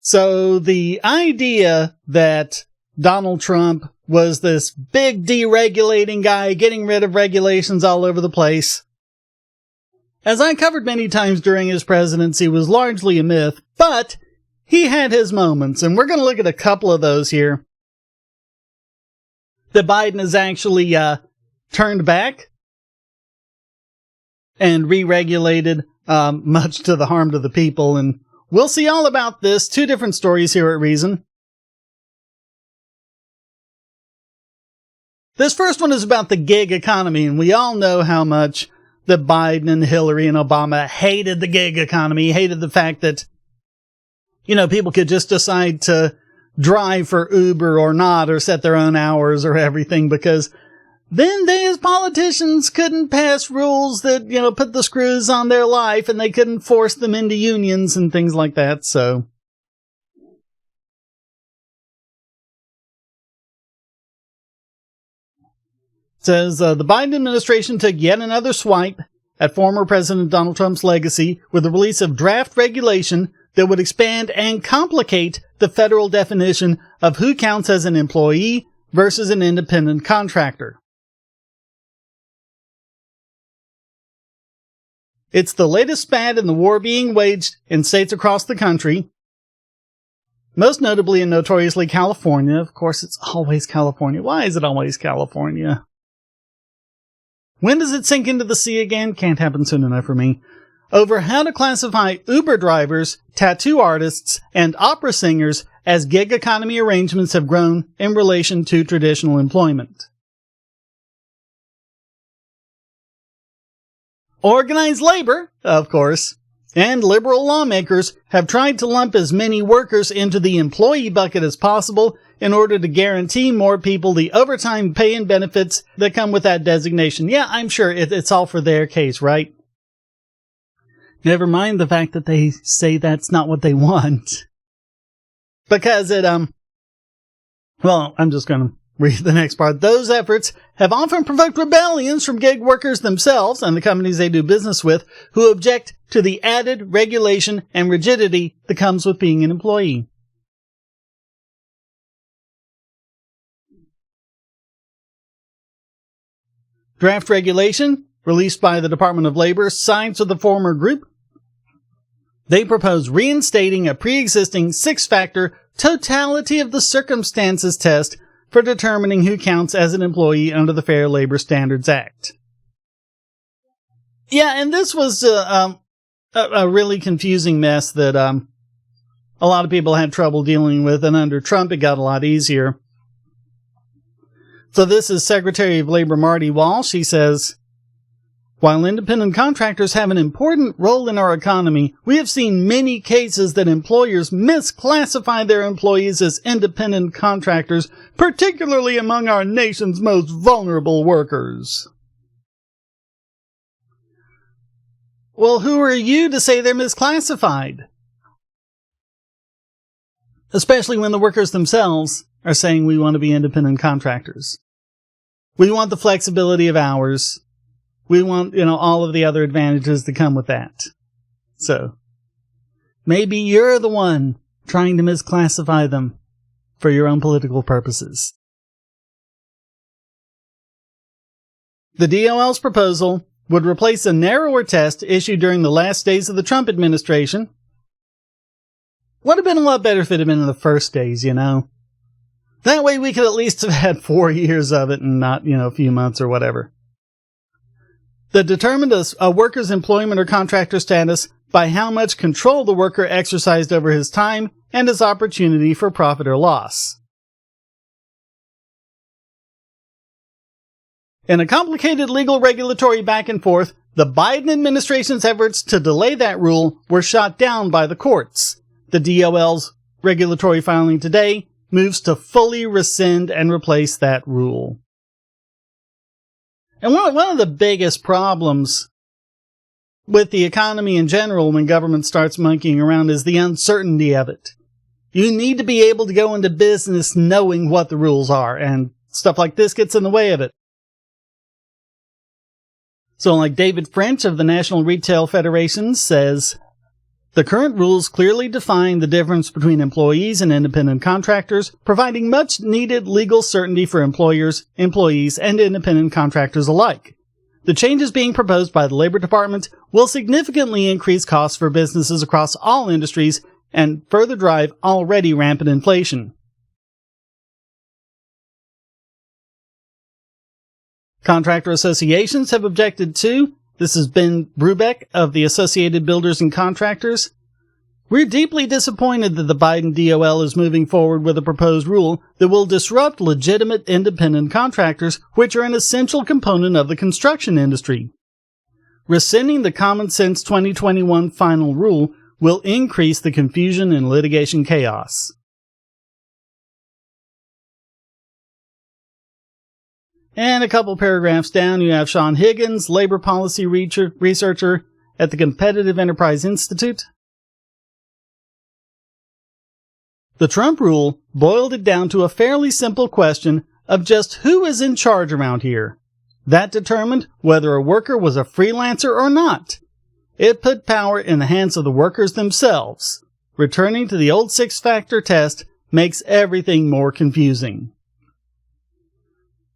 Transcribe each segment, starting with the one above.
So the idea that Donald Trump was this big deregulating guy, getting rid of regulations all over the place, as I covered many times during his presidency, was largely a myth, but he had his moments, and we're going to look at a couple of those here. That Biden has actually turned back and re-regulated, much to the harm to the people, and we'll see all about this. Two different stories here at Reason. This first one is about the gig economy, and we all know how much that Biden and Hillary and Obama hated the gig economy, hated the fact that, people could just decide to drive for Uber or not, or set their own hours or everything, because then they as politicians couldn't pass rules that, put the screws on their life, and they couldn't force them into unions and things like that, so. It says, the Biden administration took yet another swipe at former President Donald Trump's legacy with the release of draft regulation that would expand and complicate the federal definition of who counts as an employee versus an independent contractor. It's the latest spat in the war being waged in states across the country, most notably and notoriously California. Of course, it's always California. Why is it always California? When does it sink into the sea again? Can't happen soon enough for me. Over how to classify Uber drivers, tattoo artists, and opera singers as gig economy arrangements have grown in relation to traditional employment. Organized labor, of course, and liberal lawmakers have tried to lump as many workers into the employee bucket as possible in order to guarantee more people the overtime pay and benefits that come with that designation. Yeah, I'm sure it's all for their case, right? Never mind the fact that they say that's not what they want. Because I'm just going to read the next part. Those efforts have often provoked rebellions from gig workers themselves and the companies they do business with, who object to the added regulation and rigidity that comes with being an employee. Draft regulation, released by the Department of Labor, sides with the former group. They propose reinstating a pre-existing 6-factor totality of the circumstances test for determining who counts as an employee under the Fair Labor Standards Act. Yeah, and this was a really confusing mess that a lot of people had trouble dealing with, and under Trump it got a lot easier. So this is Secretary of Labor Marty Walsh. He says, while independent contractors have an important role in our economy, we have seen many cases that employers misclassify their employees as independent contractors, particularly among our nation's most vulnerable workers. Well, who are you to say they're misclassified? Especially when the workers themselves are saying we want to be independent contractors. We want the flexibility of hours. We want, all of the other advantages that come with that. So, maybe you're the one trying to misclassify them for your own political purposes. The DOL's proposal would replace a narrower test issued during the last days of the Trump administration. Would have been a lot better if it had been in the first days, That way we could at least have had 4 years of it and not, a few months or whatever. That determined a worker's employment or contractor status by how much control the worker exercised over his time and his opportunity for profit or loss. In a complicated legal regulatory back and forth, the Biden administration's efforts to delay that rule were shot down by the courts. The DOL's regulatory filing today moves to fully rescind and replace that rule. And one of the biggest problems with the economy in general when government starts monkeying around is the uncertainty of it. You need to be able to go into business knowing what the rules are, and stuff like this gets in the way of it. So like David French of the National Retail Federation says, The current rules clearly define the difference between employees and independent contractors, providing much needed legal certainty for employers, employees, and independent contractors alike. The changes being proposed by the Labor Department will significantly increase costs for businesses across all industries and further drive already rampant inflation. Contractor associations have objected too. This is Ben Brubeck of the Associated Builders and Contractors. We're deeply disappointed that the Biden DOL is moving forward with a proposed rule that will disrupt legitimate independent contractors, which are an essential component of the construction industry. Rescinding the Common Sense 2021 final rule will increase the confusion and litigation chaos. And a couple paragraphs down, you have Sean Higgins, labor policy researcher at the Competitive Enterprise Institute. The Trump rule boiled it down to a fairly simple question of just who is in charge around here. That determined whether a worker was a freelancer or not. It put power in the hands of the workers themselves. Returning to the old six-factor test makes everything more confusing.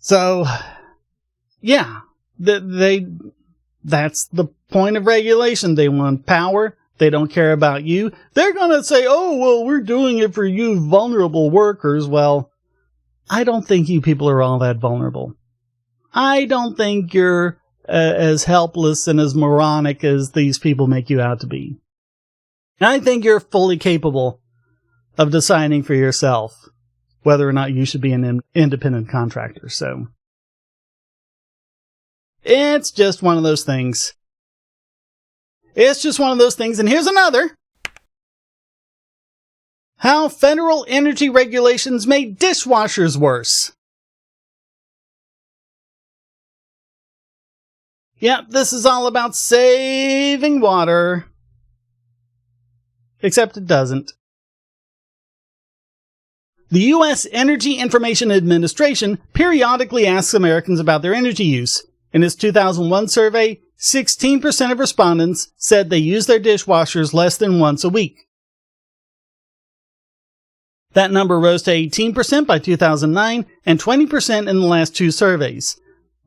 So, yeah, that's the point of regulation. They want power. They don't care about you. They're going to say, oh, well, we're doing it for you vulnerable workers. Well, I don't think you people are all that vulnerable. I don't think you're as helpless and as moronic as these people make you out to be. I think you're fully capable of deciding for yourself whether or not you should be an independent contractor. So, it's just one of those things. It's just one of those things. And here's another. How federal energy regulations made dishwashers worse. Yep, this is all about saving water. Except it doesn't. The U.S. Energy Information Administration periodically asks Americans about their energy use. In its 2001 survey, 16% of respondents said they use their dishwashers less than once a week. That number rose to 18% by 2009 and 20% in the last two surveys.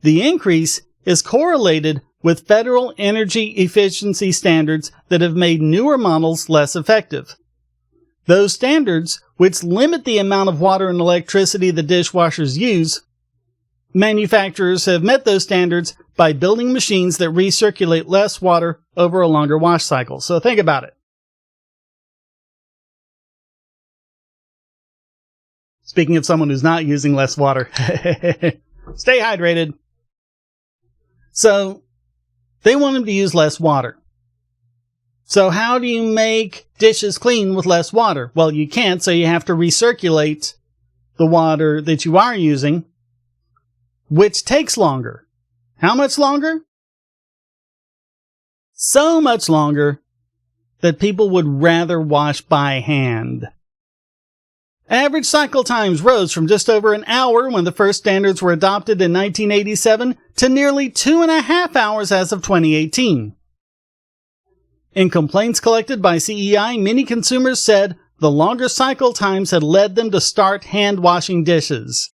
The increase is correlated with federal energy efficiency standards that have made newer models less effective. Those standards, which limit the amount of water and electricity the dishwashers use, manufacturers have met those standards by building machines that recirculate less water over a longer wash cycle. So think about it. Speaking of someone who's not using less water, stay hydrated. So, they want them to use less water. So how do you make dishes clean with less water? Well, you can't, so you have to recirculate the water that you are using, which takes longer. How much longer? So much longer that people would rather wash by hand. Average cycle times rose from just over an hour when the first standards were adopted in 1987 to nearly 2.5 hours as of 2018. In complaints collected by CEI, many consumers said the longer cycle times had led them to start hand-washing dishes.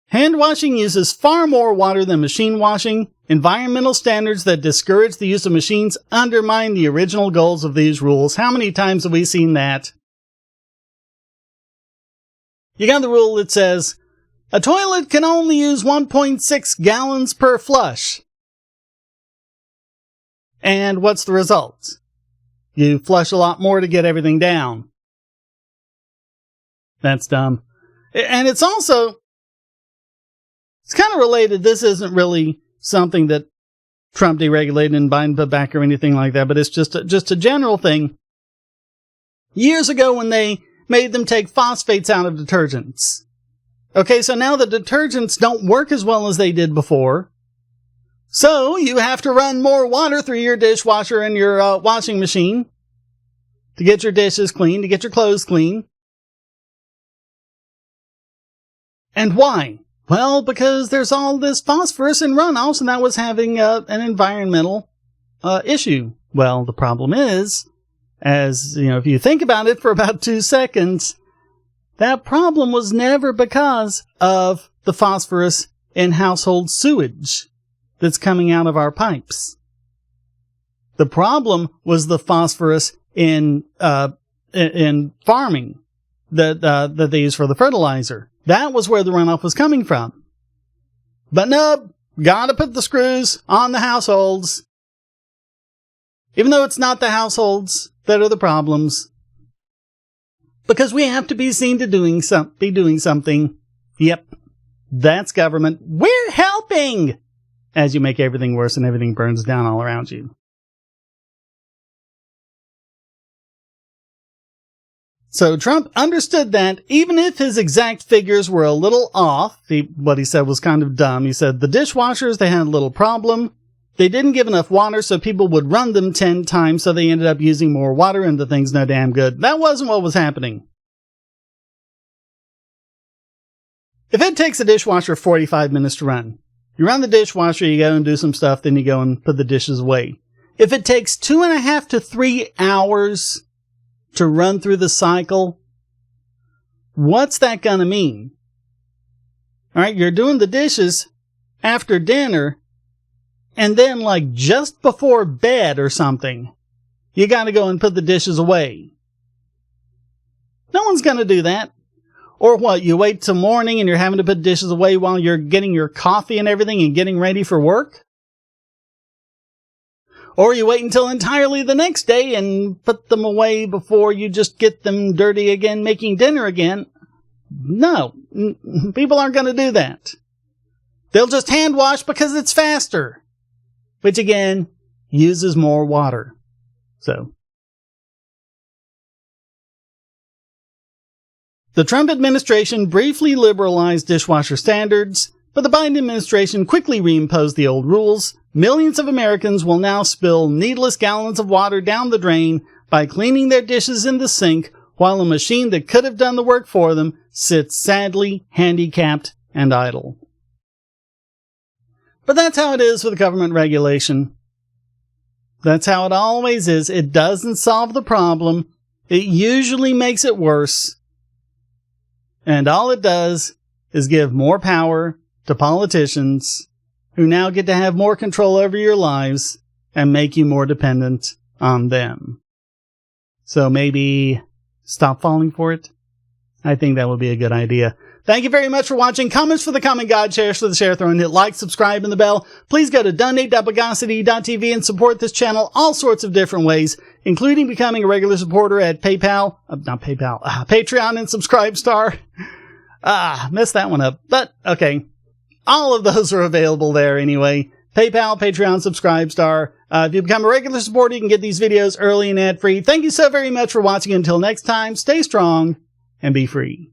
Hand washing uses far more water than machine washing. Environmental standards that discourage the use of machines undermine the original goals of these rules. How many times have we seen that? You got the rule that says, a toilet can only use 1.6 gallons per flush. And what's the result? You flush a lot more to get everything down. That's dumb. And it's also, it's kind of related. This isn't really something that Trump deregulated and Biden put back or anything like that, but it's just a general thing. Years ago when they made them take phosphates out of detergents. Okay, so now the detergents don't work as well as they did before. So you have to run more water through your dishwasher and your washing machine to get your dishes clean, to get your clothes clean. And why? Well, because there's all this phosphorus in runoffs, and that was having an environmental issue. Well, the problem is, as you know, if you think about it for about 2 seconds, that problem was never because of the phosphorus in household sewage that's coming out of our pipes. The problem was the phosphorus in farming that they use for the fertilizer. That was where the runoff was coming from. But nope, gotta put the screws on the households. Even though it's not the households that are the problems. Because we have to be seen to be doing something. Yep, that's government. We're helping! As you make everything worse and everything burns down all around you. So Trump understood that even if his exact figures were a little off, what he said was kind of dumb. He said the dishwashers, they had a little problem. They didn't give enough water, so people would run them 10 times, so they ended up using more water, and the thing's no damn good. That wasn't what was happening. If it takes a dishwasher 45 minutes to run, you run the dishwasher, you go and do some stuff, then you go and put the dishes away. If it takes 2.5 to 3 hours to run through the cycle, what's that gonna mean? Alright, you're doing the dishes after dinner, and then, like, just before bed or something, you gotta go and put the dishes away. No one's gonna do that. Or what, you wait till morning and you're having to put dishes away while you're getting your coffee and everything and getting ready for work? Or you wait until entirely the next day and put them away before you just get them dirty again, making dinner again? No, people aren't gonna do that. They'll just hand wash because it's faster. Which again, uses more water. So, the Trump administration briefly liberalized dishwasher standards, but the Biden administration quickly reimposed the old rules. Millions of Americans will now spill needless gallons of water down the drain by cleaning their dishes in the sink, while a machine that could have done the work for them sits sadly handicapped and idle. But that's how it is with government regulation. That's how it always is. It doesn't solve the problem. It usually makes it worse. And all it does is give more power to politicians who now get to have more control over your lives and make you more dependent on them. So maybe stop falling for it? I think that would be a good idea. Thank you very much for watching. Comments for the comment guide, shares for the share throw, and hit like, subscribe, and the bell. Please go to donate.bogosity.tv and support this channel all sorts of different ways, including becoming a regular supporter at Patreon and Subscribestar. Messed that one up. But, okay. All of those are available there anyway. PayPal, Patreon, Subscribestar. If you become a regular supporter, you can get these videos early and ad-free. Thank you so very much for watching. Until next time, stay strong and be free.